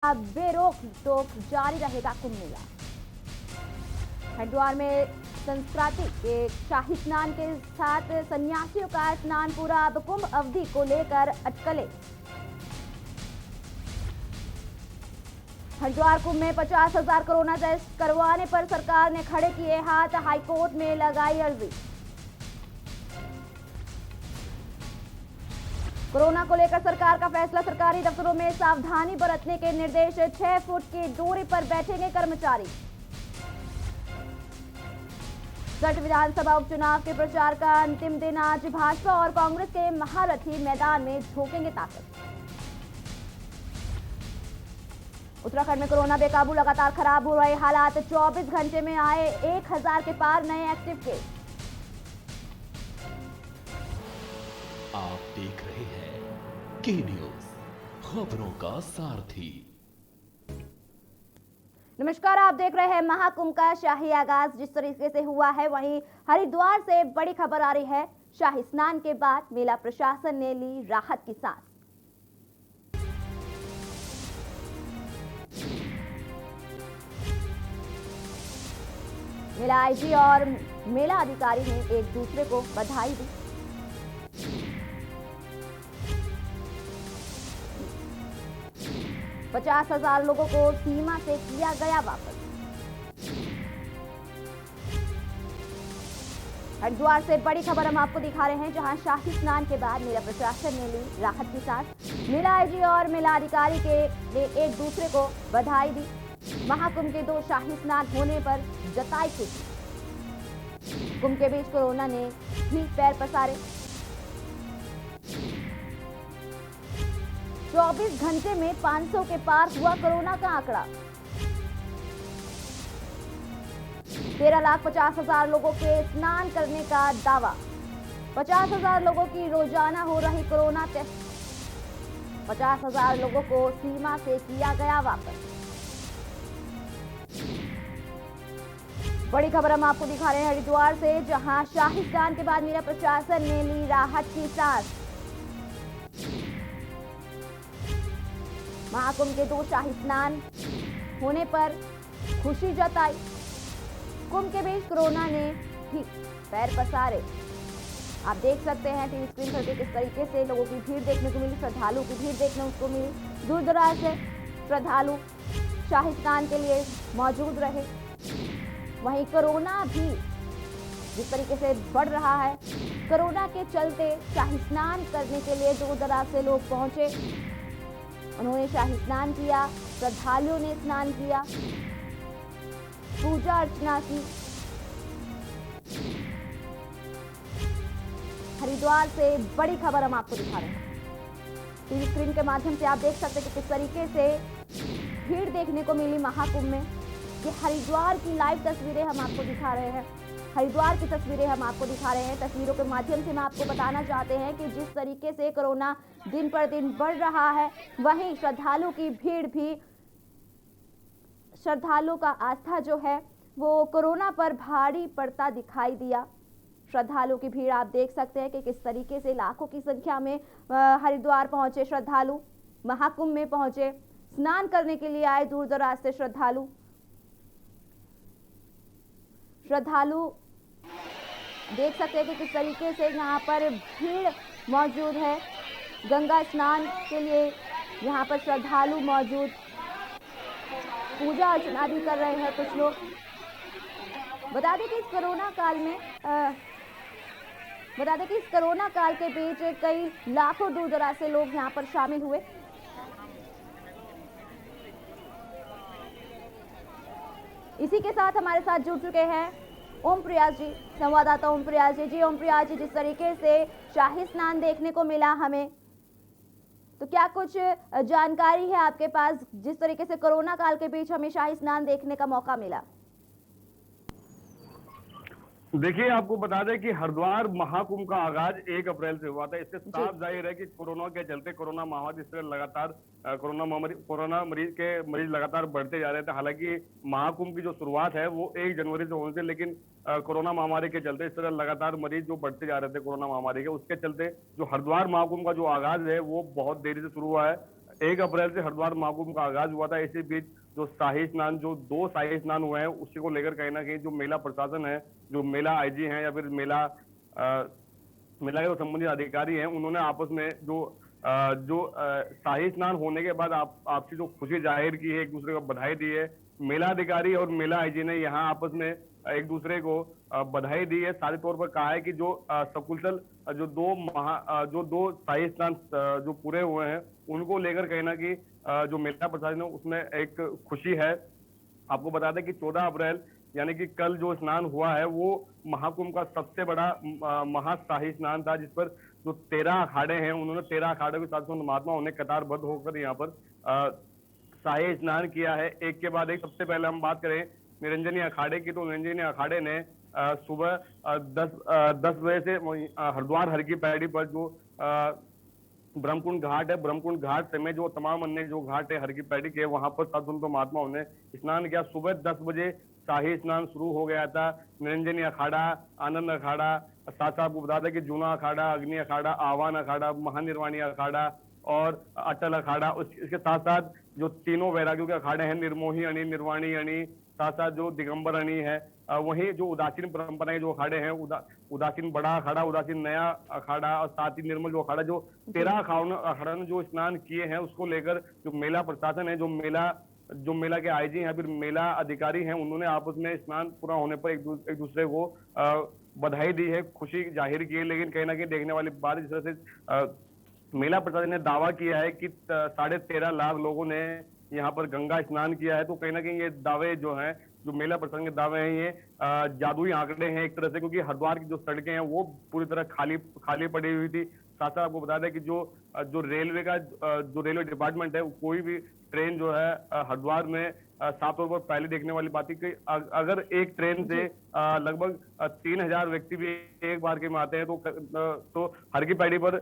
बेरोक टोक जारी रहेगा कुंभ मेला। हरिद्वार में संस्कृति के शाही स्नान के साथ सन्यासियों का स्नान पूरा। अब कुंभ अवधि को लेकर अटकलें। हरिद्वार कुंभ में 50,000 कोरोना टेस्ट करवाने पर सरकार ने खड़े किए हाथ। हाईकोर्ट में लगाई अर्जी। कोरोना को लेकर सरकार का फैसला। सरकारी दफ्तरों में सावधानी बरतने के निर्देश। 6 फुट की दूरी पर बैठेंगे कर्मचारी। 60 विधानसभा उपचुनाव के प्रचार का अंतिम दिन आज। भाजपा और कांग्रेस के महारथी मैदान में झोंकेंगे ताकत। उत्तराखंड में कोरोना बेकाबू, लगातार खराब हो रहे हालात। 24 घंटे में आए 1000 के पार नए एक्टिव केस। आप देख रहे हैं के न्यूज, खबरों का सारथी। नमस्कार, आप देख रहे हैं महाकुंभ का शाही आगाज जिस तरीके से हुआ है, वहीं हरिद्वार से बड़ी खबर आ रही है। शाही स्नान के बाद मेला प्रशासन ने ली राहत की सांस। मेला आईजी और मेला अधिकारी ने एक दूसरे को बधाई दी। पचास 50,000 लोगों को सीमा से किया गया वापस। हरिद्वार से बड़ी खबर हम आपको दिखा रहे हैं, जहां शाही स्नान के बाद मेला प्रशासन ने ली राहत की सांस। मेला आईजी और मेला अधिकारी ने एक दूसरे को बधाई दी। महाकुंभ के 2 शाही स्नान होने पर जताई खुशी। कुंभ के बीच कोरोना ने भी पैर पसारे। 24 घंटे में 500 के पार हुआ कोरोना का आंकड़ा। 13,50,000 लोगों के स्नान करने का दावा। 50,000 लोगों की रोजाना हो रही कोरोना टेस्ट। 50,000 लोगों को सीमा से किया गया वापस। बड़ी खबर हम आपको दिखा रहे हैं हरिद्वार से, जहां शाही स्नान के बाद मेला प्रशासन ने ली राहत की सांस। महाकुंभ के 2 शाही स्नान होने पर खुशी जताई। कुंभ के बीच कोरोना ने भी पैर पसारे। आप देख सकते हैं टीवी स्क्रीन पर किस तरीके से लोगों की भीड़ देखने को मिली, श्रद्धालुओं की भीड़ देखने को मिली। दूर दराज से श्रद्धालु शाही स्नान के लिए मौजूद रहे। वहीं कोरोना भी जिस तरीके से बढ़ रहा है, कोरोना के चलते शाही स्नान करने के लिए दूर दराज से लोग पहुंचे। उन्होंने शाही स्नान किया, श्रद्धालुओं ने स्नान किया, पूजा अर्चना की। हरिद्वार से बड़ी खबर हम आपको दिखा रहे हैं। टीवी स्क्रीन के माध्यम से आप देख सकते हैं कि किस तरीके से भीड़ देखने को मिली महाकुंभ में। ये हरिद्वार की लाइव तस्वीरें हम आपको दिखा रहे हैं। हरिद्वार की तस्वीरें हम आपको दिखा रहे हैं। तस्वीरों के माध्यम से हम आपको बताना चाहते हैं कि जिस तरीके से कोरोना दिन पर दिन बढ़ रहा है, वहीं श्रद्धालुओं की भीड़ भी, श्रद्धालुओं का आस्था जो है वो कोरोना पर भारी पड़ता दिखाई दिया। श्रद्धालुओं की भीड़ आप देख सकते हैं कि किस तरीके से लाखों की संख्या में हरिद्वार पहुंचे श्रद्धालु, महाकुंभ में पहुंचे, स्नान करने के लिए आए दूर दराज से श्रद्धालु। देख सकते हैं कि किस तरीके से यहाँ पर भीड़ मौजूद है। गंगा स्नान के लिए यहाँ पर श्रद्धालु मौजूद, पूजा अर्चना भी कर रहे हैं कुछ लोग। बता दें कि इस कोरोना काल के बीच कई लाखों दूर दराज से लोग यहाँ पर शामिल हुए। इसी के साथ हमारे साथ जुड़ चुके हैं ओम प्रयास जी, संवाददाता ओम प्रयास जी। जी ओम प्रयास जी, जिस तरीके से शाही स्नान देखने को मिला हमें, तो क्या कुछ जानकारी है आपके पास, जिस तरीके से कोरोना काल के बीच हमें शाही स्नान देखने का मौका मिला? देखिए, आपको बता दें कि हरिद्वार महाकुंभ का आगाज 1 अप्रैल से हुआ था। इससे साफ जाहिर है कि कोरोना के चलते कोरोना महामारी से लगातार कोरोना मरीज लगातार बढ़ते जा रहे थे। हालांकि महाकुंभ की जो शुरुआत है वो 1 जनवरी से होनी थी, लेकिन कोरोना महामारी के चलते इस तरह लगातार मरीज जो बढ़ते जा रहे थे कोरोना महामारी के, उसके चलते जो हरिद्वार महाकुंभ का जो आगाज है वो बहुत देरी से शुरू हुआ है। 1 अप्रैल से हरिद्वार महाकुंभ का आगाज हुआ था। इसी बीच जो शाही स्नान, जो 2 शाही स्नान हुए हैं, उसी को लेकर कहीं ना कहीं जो मेला प्रशासन है, जो मेला आईजी हैं या फिर मेला के जो संबंधित अधिकारी हैं, उन्होंने आपस में शाही स्नान होने के बाद आपसी जो खुशी जाहिर की है, एक दूसरे को बधाई दी है। मेला अधिकारी और मेला आईजी ने यहाँ आपस में एक दूसरे को बधाई दी है। सारे तौर पर कहा है कि जो सकुशल जो 2 शाही स्नान जो पूरे हुए हैं, उनको लेकर कहीं ना कहीं जो मेला प्रशासन है उसमें एक खुशी है। आपको बता दें कि 14 अप्रैल यानी कि कल जो स्नान हुआ है वो महाकुंभ का सबसे बड़ा महाशाही स्नान था, जिस पर जो 13 अखाड़े हैं, उन्होंने 13 अखाड़ों के साथ महात्माओं ने कतारबद्ध होकर यहाँ पर शाही स्नान किया है, एक के बाद एक। सबसे पहले हम बात करें निरंजनी अखाड़े की, तो निरंजनी अखाड़े ने सुबह 10 बजे से हरिद्वार हर की पैड़ी पर जो ब्रह्मकुंड घाट है, ब्रह्मकुंड घाट समेत जो तमाम अन्य जो घाट है हर की पैड़ी के, वहां पर साधु संतों महात्माओं ने स्नान किया। सुबह 10 बजे शाही स्नान शुरू हो गया था। निरंजनी अखाड़ा, आनंद अखाड़ा, साथ साथ आपको बता दें कि जूना अखाड़ा, अग्नि अखाड़ा, आह्वान अखाड़ा, महानिर्वाणी अखाड़ा और अटल अखाड़ा, इसके साथ साथ जो तीनों वैरागियों के अखाड़े हैं, निर्मोही अणी, निर्वाणी अणी, साथ साथ जो दिगंबर अणी है, वहीं जो उदासीन परंपराएं जो अखाड़े हैं, उदासीन बड़ा अखाड़ा, उदासीन नया अखाड़ा और साथ ही निर्मल जो अखाड़ा, जो 13 अखाड़ा ने जो स्नान किए हैं, उसको लेकर जो मेला प्रशासन है, जो मेला के आईजी हैं, फिर मेला अधिकारी हैं, उन्होंने आपस में स्नान पूरा होने पर एक दूसरे को बधाई दी है, खुशी जाहिर की है। लेकिन कहीं ना कहीं देखने वाली बात, जिस तरह से मेला प्रशासन ने दावा किया है कि 13.5 लाख लोगों ने यहाँ पर गंगा स्नान किया है, तो कहीं ना कहीं ये दावे जो हैं, जो मेला प्रशासन के दावे हैं, ये जादुई आंकड़े हैं एक तरह से, क्योंकि हरिद्वार की जो सड़कें हैं वो पूरी तरह खाली पड़ी हुई थी। साथ साथ आपको बता दें कि जो रेलवे डिपार्टमेंट है, कोई भी ट्रेन जो है हरिद्वार में साफ तौर पर पहले देखने वाली बात है कि अगर एक ट्रेन से लगभग 3000 व्यक्ति भी एक बार के में आते हैं, तो हर की पैड़ी पर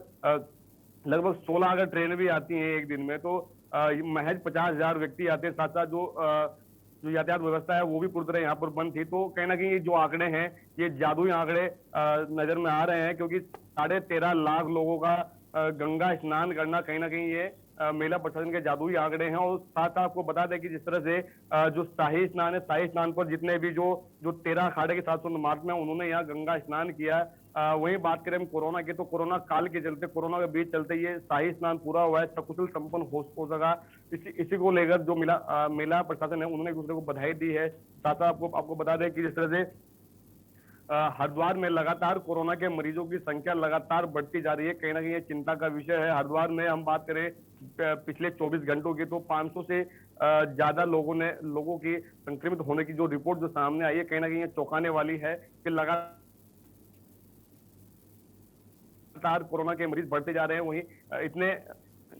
लगभग 16 अगर ट्रेन भी आती हैं एक दिन में, तो महज 50,000 व्यक्ति आते हैं। साथ साथ जो यातायात व्यवस्था है वो भी पूरी तरह यहाँ पर बंद थी। तो कहीं ना कहीं ये जो आंकड़े हैं, ये जादुई आंकड़े नजर में आ रहे हैं, क्योंकि 13.5 लाख लोगों का गंगा स्नान करना कहीं ना कहीं ये मेला प्रशासन के जादुई आंकड़े हैं। और साथ साथ आपको बता दें कि जिस तरह से जो शाही स्नान है, शाही स्नान पर जितने भी जो 13 अखाड़े के 700 महात्मा में उन्होंने यहाँ गंगा स्नान किया। वही बात करें हम कोरोना की, तो कोरोना काल के चलते, कोरोना के बीच चलते ये शाही स्नान पूरा हुआ है, सकुशल संपन्न हो सका। इसी को लेकर जो मेला प्रशासन है, उन्होंने एक दूसरे को बधाई दी है। साथ साथ आपको बता दें कि जिस तरह से हरिद्वार में लगातार कोरोना के मरीजों की संख्या लगातार बढ़ती जा रही है, कहीं ना कहीं ये चिंता का विषय है। हरिद्वार में हम बात करें पिछले 24 घंटों की, तो 500 से ज्यादा लोगों की संक्रमित होने की जो रिपोर्ट जो सामने आई है, कहीं ना कहीं ये चौंकाने वाली है कि लगातार कोरोना के मरीज बढ़ते जा रहे हैं। वहीं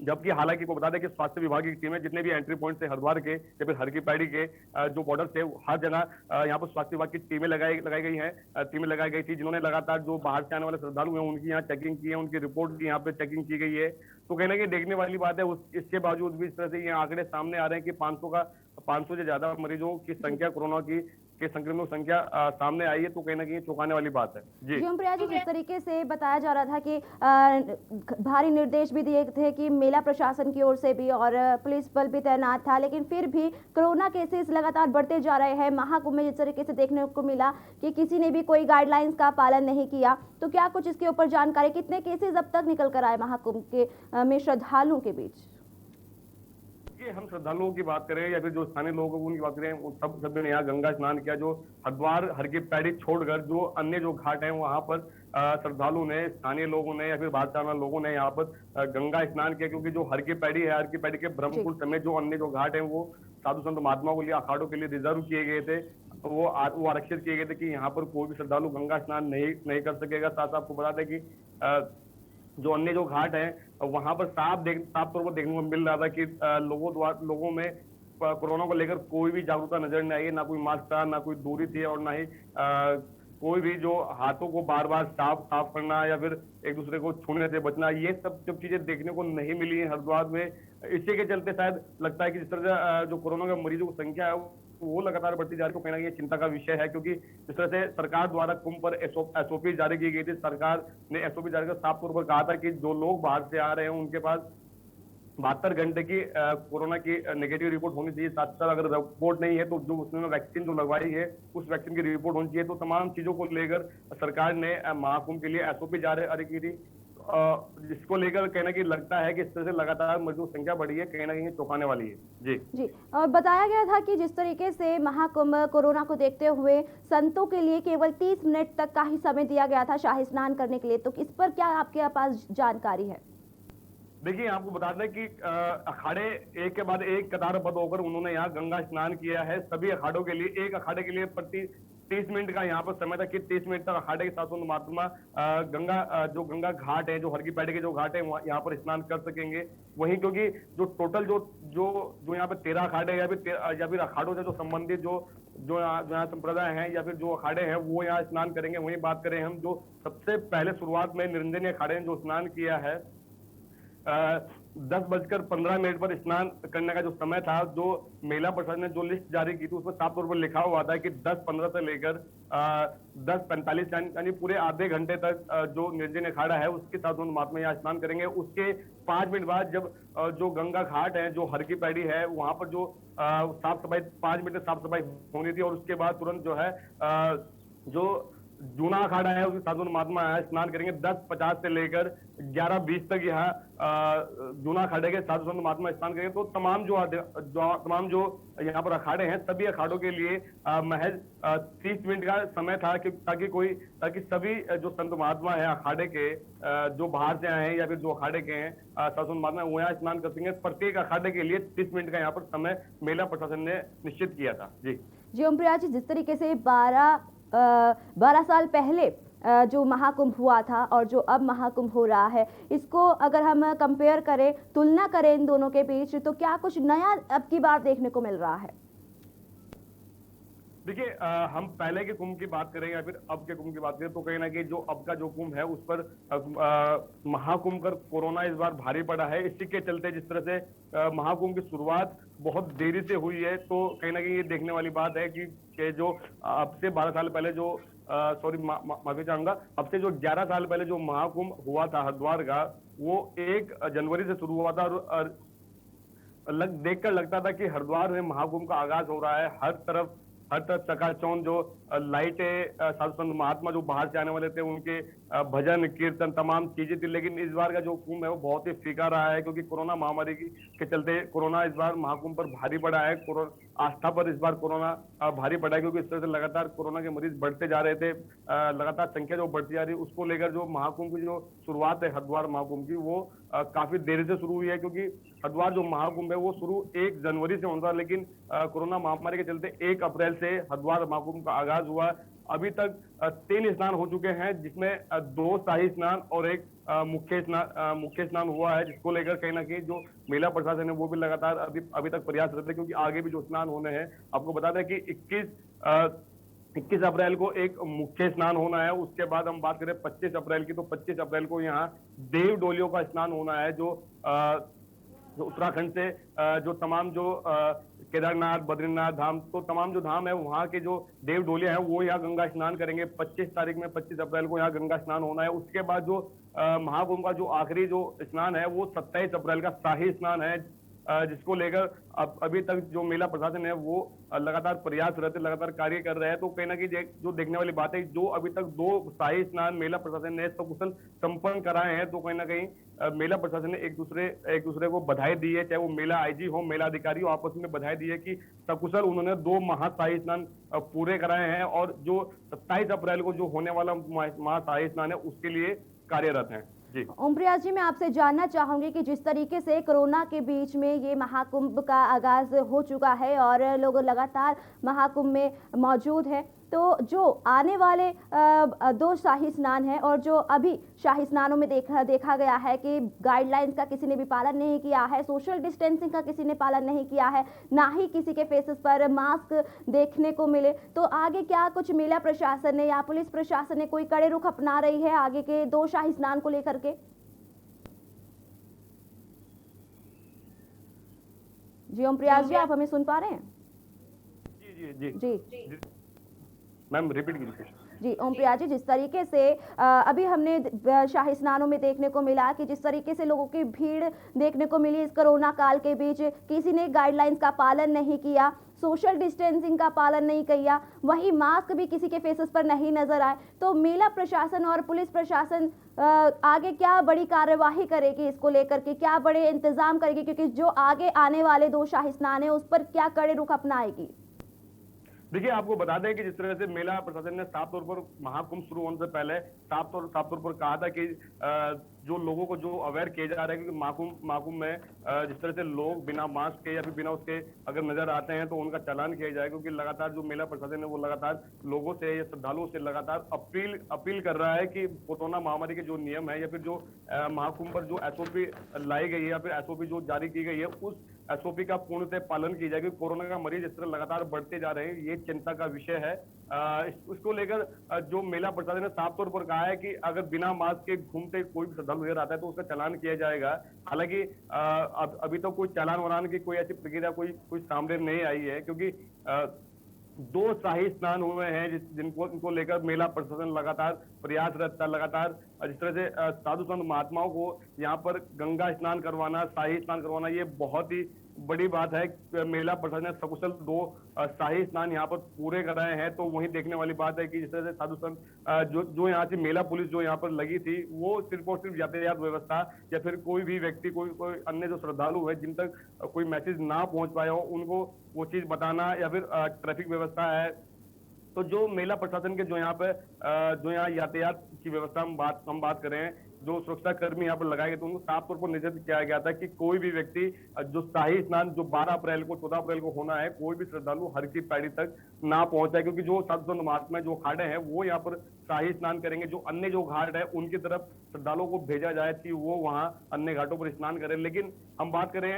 जबकि हालांकि को बता दें कि स्वास्थ्य विभाग की टीमें जितने भी एंट्री पॉइंट थे हरिद्वार के या फिर हर की पैड़ी के जो बॉर्डर थे, हर जगह यहाँ पर स्वास्थ्य विभाग की टीमें लगाई गई हैं, टीमें लगाई गई थी, जिन्होंने लगातार जो बाहर से आने वाले श्रद्धालु हैं उनकी यहाँ चेकिंग की है, उनकी रिपोर्ट की यहाँ पे चेकिंग की गई है। तो कहीं ना कहीं देखने वाली बात है। इसके बावजूद भी इस तरह से ये आंकड़े सामने आ रहे हैं कि 500 से ज्यादा मरीजों की संख्या, कोरोना के संक्रमितों की संख्या सामने आई है, तो कहीं ना कहीं चौंकाने वाली बात है। जी ओमप्रिया जी, जिस तरीके से बताया जा रहा था कि भारी निर्देश भी दिए थे कि मेला प्रशासन की ओर से भी और पुलिस बल भी तैनात था, लेकिन फिर भी कोरोना केसेस लगातार बढ़ते जा रहे हैं। महाकुंभ में जिस तरीके से देखने को मिला कि किसी ने भी कोई गाइडलाइंस का पालन नहीं किया, तो क्या कुछ इसके ऊपर जानकारी, कितने केसेस अब तक निकल कर आए महाकुंभ के में श्रद्धालुओं के बीच? हम श्रद्धालुओं की बात करें या फिर जो स्थानीय लोगों उनकी बात करें, सब ने यहाँ गंगा स्नान किया। जो हरिद्वार हर की पैड़ी छोड़कर जो अन्य जो घाट हैं वहां पर श्रद्धालु ने, स्थानीय लोगों ने या फिर बाहर से आने वाले लोगों ने यहाँ पर गंगा स्नान किया, क्योंकि जो हर की पैड़ी है, हर की पैड़ी के ब्रह्मकुंड समेत जो अन्य जो घाट है वो साधु संत महात्माओं के लिए, अखाड़ों के लिए रिजर्व किए गए थे, वो आरक्षित किए गए थे कि यहाँ पर कोई भी श्रद्धालु गंगा स्नान नहीं कर सकेगा। साथ आपको बता दें कि जो अन्य जो घाट हैं वहां पर साफ तौर पर देखने को मिल रहा था कि लोगों में कोरोना को लेकर कोई भी जागरूकता नजर नहीं आई। ना कोई मास्क था, ना कोई दूरी थी, और ना ही कोई भी जो हाथों को बार बार साफ करना या फिर एक दूसरे को छूने से बचना, ये सब चीजें देखने को नहीं मिली है हरिद्वार में। इसी के चलते शायद लगता है कि जिस तरह से जो कोरोना के मरीजों की संख्या है वो लगातार बढ़ती जा रही है, तो कहीं ना कहीं चिंता का विषय है। क्योंकि जिस तरह से सरकार द्वारा कुंभ पर एसओपी जारी की गई थी, सरकार ने एसओपी जारी कर साफ तौर पर कहा था कि जो लोग बाहर से आ रहे हैं उनके पास 72 घंटे की कोरोना की नेगेटिव रिपोर्ट होनी चाहिए। साथ साथ अगर रिपोर्ट नहीं है तो जो उसने वैक्सीन जो लगवाई है उस वैक्सीन की रिपोर्ट होनी चाहिए। तो तमाम चीजों को लेकर सरकार ने महाकुंभ के लिए एसओपी जारी की थी, जिसको लेकर कहना कि लगता है कि इस तरह से लगातार मरीजों की संख्या बढ़ी है, कहीं ना कहीं चौंकाने वाली है। जी जी, और बताया गया था कि जिस तरीके से महाकुंभ कोरोना को देखते हुए संतों के लिए केवल 30 मिनट तक का ही समय दिया गया था शाही स्नान करने के लिए, तो इस पर क्या आपके पास जानकारी है? देखिए, आपको बता दें कि अखाड़े एक के बाद एक कतारबद्ध होकर उन्होंने यहाँ गंगा स्नान किया है। सभी अखाड़ों के लिए, एक अखाड़े के लिए प्रति 30 मिनट का यहाँ पर समय था कि 30 मिनट तक अखाड़े के साथ महात्मा जो गंगा घाट है, जो हर की पैड़ी के जो घाट है, यहाँ पर स्नान कर सकेंगे। वहीं क्योंकि जो टोटल जो यहाँ पे 13 अखाड़े या फिर अखाड़ों से जो संबंधित जो यहाँ संप्रदाय हैं या फिर जो अखाड़े हैं वो यहाँ स्नान करेंगे। वहीं बात करें हम, जो सबसे पहले शुरुआत में निरंजनी अखाड़े ने जो स्नान किया है, 10:15 पर स्नान करने का जो समय था, जो मेला प्रशासन ने जो लिस्ट जारी की थी उसमें साफ तौर पर लिखा हुआ था कि 10:15 से लेकर 10:45 यानी पूरे आधे घंटे तक जो निर्जन अखाड़ा है उसके साथ महात्मा यहाँ स्नान करेंगे। उसके 5 मिनट बाद जब जो गंगा घाट है, जो हर की पैड़ी है, वहां पर जो साफ सफाई 5 मिनट साफ सफाई होनी थी और उसके बाद तुरंत जो है जो जूना अखाड़ा है उसके साधु महात्मा यहाँ स्नान करेंगे। 10:50 से लेकर 11:20 तक यहाँ जूना अखाड़े के साधु संत महात्मा स्नान करेंगे। तो तमाम जो यहाँ पर अखाड़े हैं, सभी अखाड़ों के लिए महज 30 मिनट का समय था कि ताकि सभी जो संत महात्मा है अखाड़े के, जो बाहर से आए हैं या फिर जो अखाड़े के हैं साधु संत महात्मा, वो यहाँ स्नान कर सकेंगे। प्रत्येक अखाड़े के लिए 30 मिनट का यहाँ पर समय मेला प्रशासन ने निश्चित किया था। जी ओमप्रिया जी, जिस तरीके से 12 साल पहले जो महाकुंभ हुआ था और जो अब महाकुंभ हो रहा है, इसको अगर हम कंपेयर करें, तुलना करें इन दोनों के बीच, तो क्या कुछ नया अब की बार देखने को मिल रहा है? देखिए, हम पहले के कुंभ की बात करें या फिर अब के कुंभ की बात करें तो कहीं ना कहीं जो अब का जो कुंभ है उस पर महाकुंभ कर कोरोना इस बार भारी पड़ा है। इसी के चलते जिस तरह से महाकुंभ की शुरुआत बहुत देरी से हुई है, तो कहीं ना कहीं ये देखने वाली बात है कि जो अब से 12 साल पहले जो माफी चाहूंगा, अब से जो 11 साल पहले जो महाकुंभ हुआ था हरिद्वार का, वो 1 जनवरी से शुरू हुआ था और देखकर लगता था कि हरिद्वार में महाकुंभ का आगाज हो रहा है। हर तरफ चकाचौंध जो लाइटें, साधु संत महात्मा जो बाहर से आने वाले थे उनके भजन कीर्तन तमाम चीजें थी। लेकिन इस बार का जो कुंभ है वो बहुत ही फीका रहा है, क्योंकि कोरोना महामारी के चलते कोरोना इस बार महाकुंभ पर भारी पड़ा है। आस्था पर इस बार कोरोना भारी पड़ा है, क्योंकि इस तरह से लगातार कोरोना के मरीज बढ़ते जा रहे थे। लगातार संख्या जो बढ़ती जा रही है, उसको लेकर जो महाकुंभ की जो शुरुआत है हरिद्वार महाकुंभ की, वो काफी देरी से शुरू हुई है। क्योंकि हरिद्वार जो महाकुंभ है वो शुरू 1 जनवरी से होता, लेकिन कोरोना महामारी के चलते 1 अप्रैल से हरिद्वार महाकुंभ का आगाज हुआ। अभी तक 3 स्नान हो चुके हैं, जिसमें 2 शाही स्नान और 1 मुख्य स्नान हुआ है, जिसको लेकर कहीं ना कहीं जो मेला प्रशासन है वो भी लगातार अभी तक प्रयासरत है, क्योंकि आगे भी जो स्नान होने हैं। आपको बता दें कि 21 अप्रैल को एक मुख्य स्नान होना है। उसके बाद हम बात करें 25 अप्रैल की, तो 25 अप्रैल को यहाँ देव डोलियों का स्नान होना है, जो उत्तराखंड से जो तमाम जो केदारनाथ, बद्रीनाथ धाम, तो तमाम जो धाम है वहाँ के जो देव डोलिया है वो यहाँ गंगा स्नान करेंगे। 25 तारीख में 25 अप्रैल को यहाँ गंगा स्नान होना है। उसके बाद जो महाकुंभ का जो आखिरी जो स्नान है वो 27 अप्रैल का शाही स्नान है, जिसको लेकर अभी तक जो मेला प्रशासन है वो लगातार प्रयासरत है, लगातार कार्य कर रहे हैं। तो कहीं ना कहीं जो देखने वाली बात है, जो अभी तक 2 शाही स्नान मेला प्रशासन ने सकुशल संपन्न कराए हैं, तो कहीं ना कहीं मेला प्रशासन ने एक दूसरे को बधाई दी है, चाहे वो मेला आईजी हो, मेला अधिकारी हो, आपस में बधाई दी है कि सकुशल उन्होंने 2 महाशाही स्नान पूरे कराए हैं, और जो 27 अप्रैल को जो होने वाला महाशाही स्नान है उसके लिए कार्यरत हैं। ओमप्रिया जी, मैं आपसे जानना चाहूंगी कि जिस तरीके से कोरोना के बीच में ये महाकुंभ का आगाज हो चुका है और लोग लगातार महाकुंभ में मौजूद हैं, तो जो आने वाले 2 शाही स्नान हैं और जो अभी शाही स्नानों में देखा गया है कि गाइडलाइंस का किसी ने भी पालन नहीं किया है, सोशल डिस्टेंसिंग का किसी ने पालन नहीं किया है, ना ही किसी के फेसेस पर मास्क देखने को मिले, तो आगे क्या कुछ मेला प्रशासन ने या पुलिस प्रशासन ने कोई कड़े रुख अपना रही है आगे के 2 शाही स्नान को लेकर के? जी ओमप्रिया जी, आप हमें सुन पा रहे हैं? जी मैम, रिपीट कीजिए। जी ओम प्रिया जी, जिस तरीके से अभी हमने शाही स्नानों में देखने को मिला कि जिस तरीके से लोगों की भीड़ देखने को मिली इस कोरोना काल के बीच, किसी ने गाइडलाइंस का पालन नहीं किया, सोशल डिस्टेंसिंग का पालन नहीं किया, वही मास्क भी किसी के फेसेस पर नहीं नजर आए। तो मेला प्रशासन और पुलिस प्रशासन आगे क्या बड़ी कार्यवाही करेगी इसको लेकर के, क्या बड़े इंतजाम करेगी, क्योंकि जो आगे आने वाले 2 शाही स्नान है उस पर क्या कड़े रुख अपनाएगी? देखिए, आपको बता दें कि जिस तरह से मेला प्रशासन ने साफ तौर पर महाकुंभ शुरू होने से पहले साफ तौर पर कहा था कि जो लोगों को जो अवेयर किया जा रहा है, क्योंकि महाकुंभ में जिस तरह से लोग बिना मास्क के या फिर बिना उसके अगर नजर आते हैं तो उनका चालान किया जाए, क्योंकि लगातार जो मेला प्रशासन है वो लगातार लोगों से या श्रद्धालुओं से लगातार अपील कर रहा है कि कोरोना महामारी के जो नियम है या फिर जो महाकुंभ पर जो एसओपी लाई गई है या फिर एसओपी जो जारी की गई है उस एसओपी का पूर्णतः पालन किया जाए, क्योंकि कोरोना का मरीज इस तरह लगातार बढ़ते जा रहे हैं, ये चिंता का विषय है। उसको लेकर जो मेला प्रशासन ने साफ तौर पर कहा है कि अगर बिना मास्क के घूमते कोई भी श्रद्धालु नजर आता है तो उसका चालान किया जाएगा। हालांकि अभी तक कोई चालान वालान की कोई ऐसी प्रक्रिया कोई सामने नहीं आई है, क्योंकि 2 शाही स्नान हुए हैं जिनको लेकर मेला प्रशासन लगातार प्रयासरत था। लगातार जिस तरह से साधु संत महात्माओं को यहाँ पर गंगा स्नान करवाना, शाही स्नान करवाना, ये बहुत ही बड़ी बात है। मेला प्रशासन ने सकुशल 2 शाही स्नान यहाँ पर पूरे कराए हैं। तो वहीं देखने वाली बात है कि जिस तरह से साधु संत जो यहाँ से मेला पुलिस जो यहाँ पर लगी थी वो सिर्फ और सिर्फ यातायात व्यवस्था या फिर कोई भी व्यक्ति कोई अन्य जो श्रद्धालु है जिन तक कोई मैसेज ना पहुंच पाया हो उनको वो चीज बताना या फिर ट्रैफिक व्यवस्था है। तो जो मेला प्रशासन के जो यहाँ यातायात की व्यवस्था हम बात करें, जो सुरक्षा कर्मी यहाँ पर लगाए गए थे उनको साफ तौर पर निर्देशित किया गया था कि कोई भी व्यक्ति जो शाही स्नान जो 12 अप्रैल को 14 अप्रैल को होना है, कोई भी श्रद्धालु हर की पैड़ी तक ना पहुंचाए, क्योंकि जो साधु संत महात्मा जो अखाड़े हैं वो यहाँ पर शाही स्नान करेंगे। जो अन्य जो घाट है उनकी तरफ श्रद्धालुओं को भेजा जाए कि वो वहाँ अन्य घाटों पर स्नान करें। लेकिन हम बात करें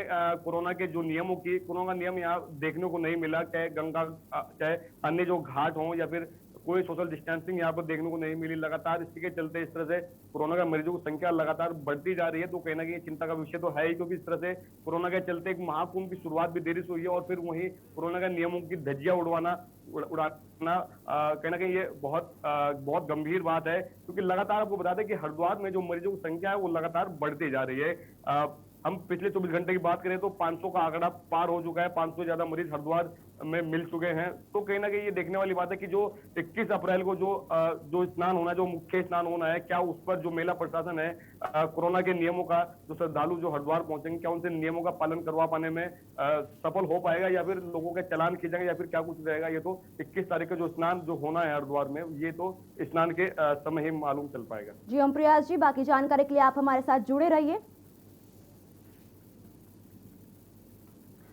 कोरोना के जो नियमों की, कोरोना नियम यहाँ देखने को नहीं मिला, चाहे गंगा चाहे अन्य जो घाट हों या फिर कोई सोशल डिस्टेंसिंग यहाँ पर देखने को नहीं मिली। लगातार इसी के चलते इस तरह से कोरोना के मरीजों की संख्या लगातार बढ़ती जा रही है। तो कहीं ना कहीं चिंता का विषय तो है ही, क्योंकि इस तरह से कोरोना के चलते एक महाकुंभ की शुरुआत भी देरी से हुई है और फिर वहीं कोरोना के नियमों की धज्जियां उड़ाना कहीं ना कहीं ये बहुत गंभीर बात है, क्योंकि लगातार आपको बता दें कि हरिद्वार में जो मरीजों की संख्या है वो लगातार बढ़ती जा रही है। हम पिछले 24 घंटे की बात करें तो 500 का आंकड़ा पार हो चुका है, 500 से ज्यादा मरीज हरिद्वार में मिल चुके हैं। तो कहीं ना कहीं ये देखने वाली बात है कि जो 21 अप्रैल को जो स्नान होना है, जो मुख्य स्नान होना है, क्या उस पर जो मेला प्रशासन है कोरोना के नियमों का, जो श्रद्धालु जो हरिद्वार पहुंचेंगे क्या उनसे नियमों का पालन करवा पाने में सफल हो पाएगा या फिर लोगों के चालान किए जाएंगे या फिर क्या कुछ रहेगा। ये तो 21 तारीख का जो स्नान जो होना है हरिद्वार में, ये तो स्नान के समय ही मालूम चल पाएगा। जी ओम प्रयास जी, बाकी जानकारी के लिए आप हमारे साथ जुड़े रहिए।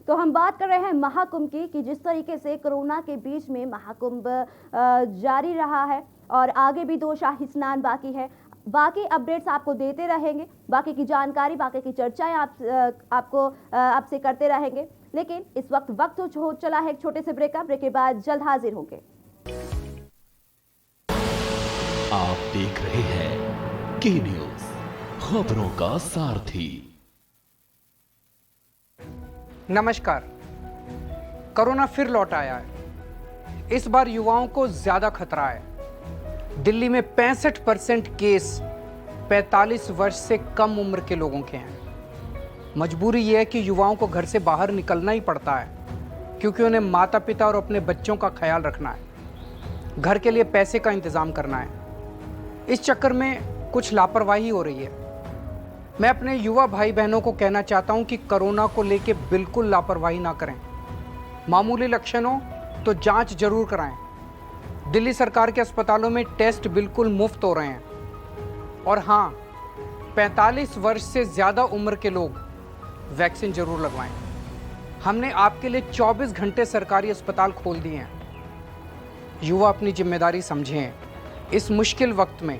तो हम बात कर रहे हैं महाकुंभ की, कि जिस तरीके से कोरोना के बीच में महाकुंभ जारी रहा है और आगे भी 2 शाही स्नान बाकी है। बाकी अपडेट्स आपको देते रहेंगे, बाकी की जानकारी, बाकी की चर्चाएं आपसे करते रहेंगे। लेकिन इस वक्त हो चला है एक छोटे से ब्रेक का। ब्रेक के बाद जल्द हाजिर होंगे। आप देख रहे हैं के न्यूज, खबरों का सारथी। नमस्कार। कोरोना फिर लौट आया है। इस बार युवाओं को ज्यादा खतरा है। दिल्ली में 65% केस 45 वर्ष से कम उम्र के लोगों के हैं। मजबूरी यह है कि युवाओं को घर से बाहर निकलना ही पड़ता है, क्योंकि उन्हें माता पिता और अपने बच्चों का ख्याल रखना है, घर के लिए पैसे का इंतजाम करना है। इस चक्कर में कुछ लापरवाही हो रही है। मैं अपने युवा भाई बहनों को कहना चाहता हूं कि कोरोना को लेकर बिल्कुल लापरवाही ना करें। मामूली लक्षण हो तो जांच जरूर कराएं। दिल्ली सरकार के अस्पतालों में टेस्ट बिल्कुल मुफ्त हो रहे हैं। और हाँ, 45 वर्ष से ज़्यादा उम्र के लोग वैक्सीन जरूर लगवाएं। हमने आपके लिए 24 घंटे सरकारी अस्पताल खोल दिए हैं। युवा अपनी जिम्मेदारी समझें। इस मुश्किल वक्त में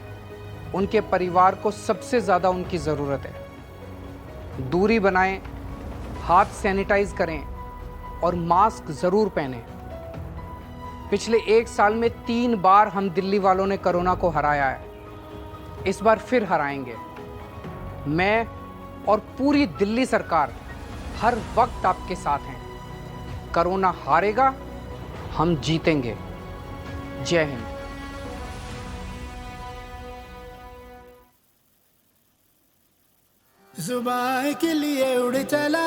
उनके परिवार को सबसे ज़्यादा उनकी ज़रूरत है। दूरी बनाएं, हाथ सैनिटाइज करें और मास्क ज़रूर पहनें। पिछले 1 साल में 3 बार हम दिल्ली वालों ने कोरोना को हराया है। इस बार फिर हराएंगे। मैं और पूरी दिल्ली सरकार हर वक्त आपके साथ हैं। कोरोना हारेगा, हम जीतेंगे। जय हिंद। जुबान के लिए उड़ चला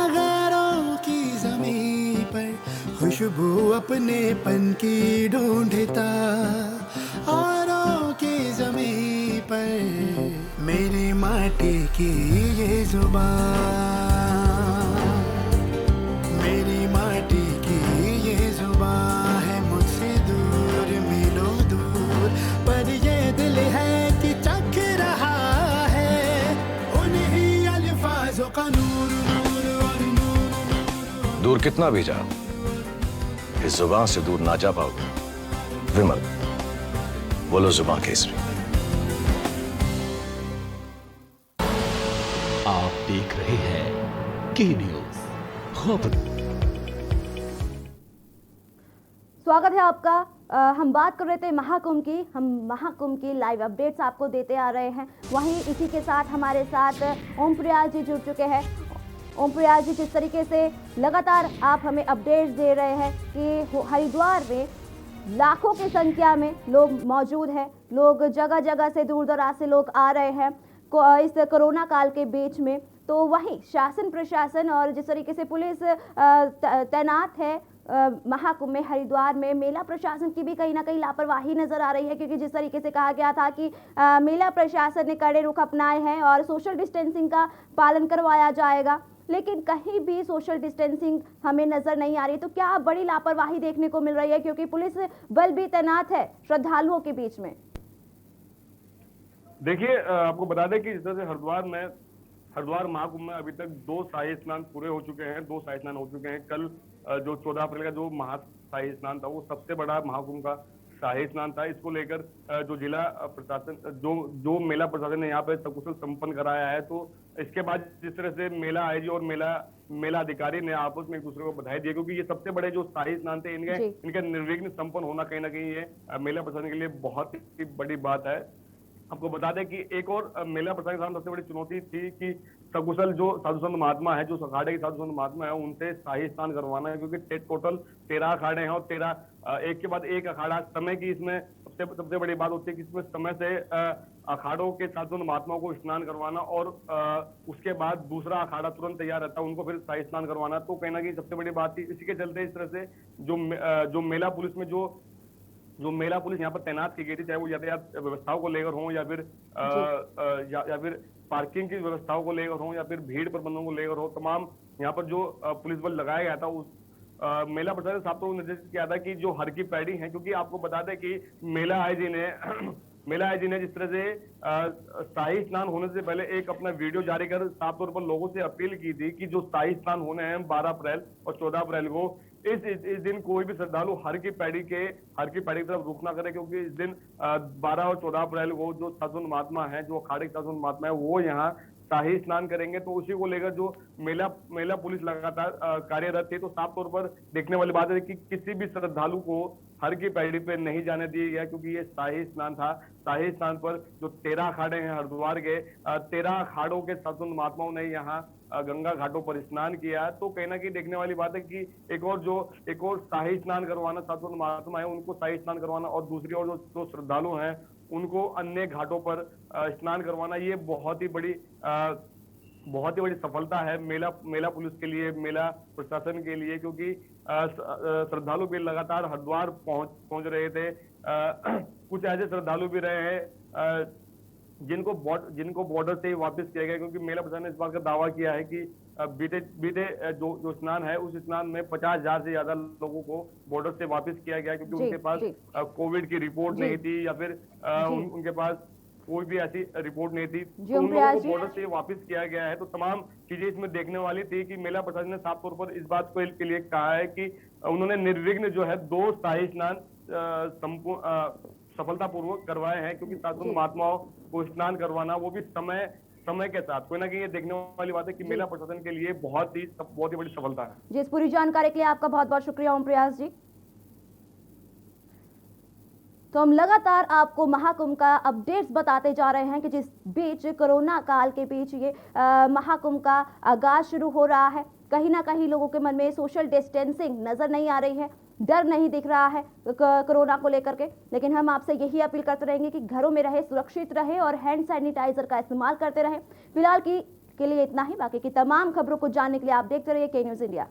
गैरों की जमीन पर, खुशबू अपने पन की ढूंढता औरों की जमीन पर, मेरी माटी की ये जुबान, मेरी माटी की ये जुबान है मुझसे दूर मीलों दूर, पर ये दिल है कि चख रहा है उन्हीं अल्फाजों का नूर नूर और नूर। दूर कितना भी जा, इस जुबान से दूर ना जा पाओगे। विमल, बोलो जुबान केसरी। आप देख रहे हैं के न्यूज खबरों। स्वागत है आपका। हम बात कर रहे थे महाकुंभ की। हम महाकुंभ की लाइव अपडेट्स आपको देते आ रहे हैं। वहीं इसी के साथ हमारे साथ ओम प्रयास जी जुड़ चुके हैं। ओम प्रयास जी, जिस तरीके से लगातार आप हमें अपडेट्स दे रहे हैं कि हरिद्वार में लाखों की संख्या में लोग मौजूद हैं, लोग जगह जगह से दूर दराज से लोग आ रहे हैं इस कोरोना काल के बीच में, तो वहीं शासन प्रशासन और जिस तरीके से पुलिस तैनात है महाकुंभ में हरिद्वार में, मेला प्रशासन की भी कहीं ना कहीं लापरवाही नजर आ रही है, क्योंकि जिस तरीके से कहा गया था कि मेला प्रशासन ने कड़े रुख अपनाए हैं और सोशल डिस्टेंसिंग का पालन करवाया जाएगा, लेकिन कहीं भी सोशल डिस्टेंसिंग हमें नजर नहीं आ रही। तो क्या बड़ी लापरवाही देखने को मिल रही है, क्योंकि पुलिस बल भी तैनात है श्रद्धालुओं के बीच में? देखिए, आपको बता दें कि जिस तरह से हरिद्वार महाकुंभ में अभी तक 2 शाही स्नान पूरे हो चुके हैं, 2 शाही स्नान हो चुके हैं। कल जो 14 अप्रैल का जो महाशाही स्नान था वो सबसे बड़ा महाकुंभ का शाही स्नान था। इसको लेकर जो जिला प्रशासन जो मेला प्रशासन ने यहाँ पे सकुशल संपन्न कराया है, तो इसके बाद जिस तरह से मेला आयोजी और मेला अधिकारी ने आपस में एक दूसरे को बधाई दी, क्योंकि ये सबसे बड़े जो शाही स्नान थे इनका निर्विघ्न संपन्न होना कहीं ना कहीं ये मेला प्रशासन के लिए बहुत ही बड़ी बात है। आपको बता दें कि एक और मेला प्रशासन के सामने सबसे बड़ी चुनौती थी कि सकुशल जो साधु संत महात्मा है, जो अखाड़े के साधु संत महात्मा है, उनसे शाही स्नान करवाना है, क्योंकि टोटल 13 अखाड़े हैं और 13 एक के बाद एक अखाड़ा समय की इसमें सबसे बड़ी बात होती है कि इसमें समय से अखाड़ों के साधु संत महात्माओं को स्नान करवाना और उसके बाद दूसरा अखाड़ा तुरंत तैयार रहता है, उनको फिर शाही स्नान करवाना। तो कहीं ना कहीं सबसे बड़ी बात थी। इसी के चलते इस तरह से जो मेला पुलिस में जो मेला पुलिस यहाँ पर तैनात की गई थी, चाहे वो यातायात व्यवस्थाओं को लेकर हो या फिर पार्किंग की व्यवस्थाओं को लेकर हो या फिर भीड़ प्रबंधन को लेकर हो, तमाम यहाँ पर जो पुलिस बल लगाया गया था उस मेला प्रशासन साहब को निर्देशित किया था कि जो हर की पैड़ी है, क्योंकि आपको बता दें कि मेला आयोजी ने जिस तरह से शाही स्नान होने से पहले एक अपना वीडियो जारी कर साफ तौर पर लोगों से अपील की थी कि जो शाही स्नान होने हैं 12 अप्रैल और 14 अप्रैल को, इस दिन कोई भी श्रद्धालु हर की पैड़ी की तरफ रुख ना करे, क्योंकि इस दिन 12 और 14 अप्रैल को जो साधु महात्मा है, जो अखाड़े के साधु महात्मा है, वो यहाँ शाही स्नान करेंगे। तो उसी को लेकर जो मेला पुलिस लगातार कार्यरत थी। तो साफ तौर पर देखने वाली बात है कि किसी भी श्रद्धालु को हर की पैड़ी पे नहीं जाने दिया गया, क्योंकि ये शाही स्नान था। शाही स्नान पर जो 13 अखाड़े हैं हरिद्वार के, 13 अखाड़ों के साधु महात्माओं ने यहाँ गंगा घाटों पर स्नान किया। तो कहीं ना कहीं देखने वाली बात है कि एक और शाही स्नान करवाना, साधु महात्मा है उनको शाही स्नान करवाना, और दूसरी ओर जो श्रद्धालु हैं उनको अन्य घाटों पर स्नान करवाना, ये बहुत ही बड़ी सफलता है मेला पुलिस के लिए, मेला प्रशासन के लिए, क्योंकि श्रद्धालु भी लगातार हरिद्वार पहुंच रहे थे। कुछ ऐसे श्रद्धालु भी रहे हैं जिनको बॉर्डर से ही वापस किया गया, क्योंकि मेला प्रशासन ने इस बात का दावा किया है कि बीते जो स्नान है उस स्नान में 50,000 से ज्यादा लोगों को बॉर्डर से वापस किया गया, क्योंकि उनके पास कोविड की रिपोर्ट नहीं थी या फिर उनके पास कोई भी ऐसी रिपोर्ट नहीं थी, तो उन लोगों को बॉर्डर से वापस किया गया है। तो तमाम चीजें इसमें देखने वाली थी कि मेला प्रशासन ने साफ तौर पर इस बात को के लिए कहा है कि उन्होंने निर्विघ्न जो है 2 शाही स्नान सफलतापूर्वक करवाए हैं, क्योंकि साधु महात्माओं को स्नान करवाना, वो भी समय के साथ, कोई ना कहीं ये देखने वाली बात है कि मेला प्रशासन के लिए बहुत ही बड़ी सफलता है। जी, इस पूरी जानकारी के लिए आपका बहुत बहुत शुक्रिया ओम प्रयास जी। तो हम लगातार आपको महाकुंभ का अपडेट्स बताते जा रहे हैं कि जिस बीच कोरोना काल के बीच ये महाकुंभ का आगाज शुरू हो रहा है। कहीं ना कहीं लोगों के मन में सोशल डिस्टेंसिंग नजर नहीं आ रही है, डर नहीं दिख रहा है कोरोना को लेकर के। लेकिन हम आपसे यही अपील करते रहेंगे कि घरों में रहे, सुरक्षित रहे और हैंड सैनिटाइजर का इस्तेमाल करते रहे। फिलहाल के लिए इतना ही। बाकी की तमाम खबरों को जानने के लिए आप देखते रहिए के न्यूज़ इंडिया।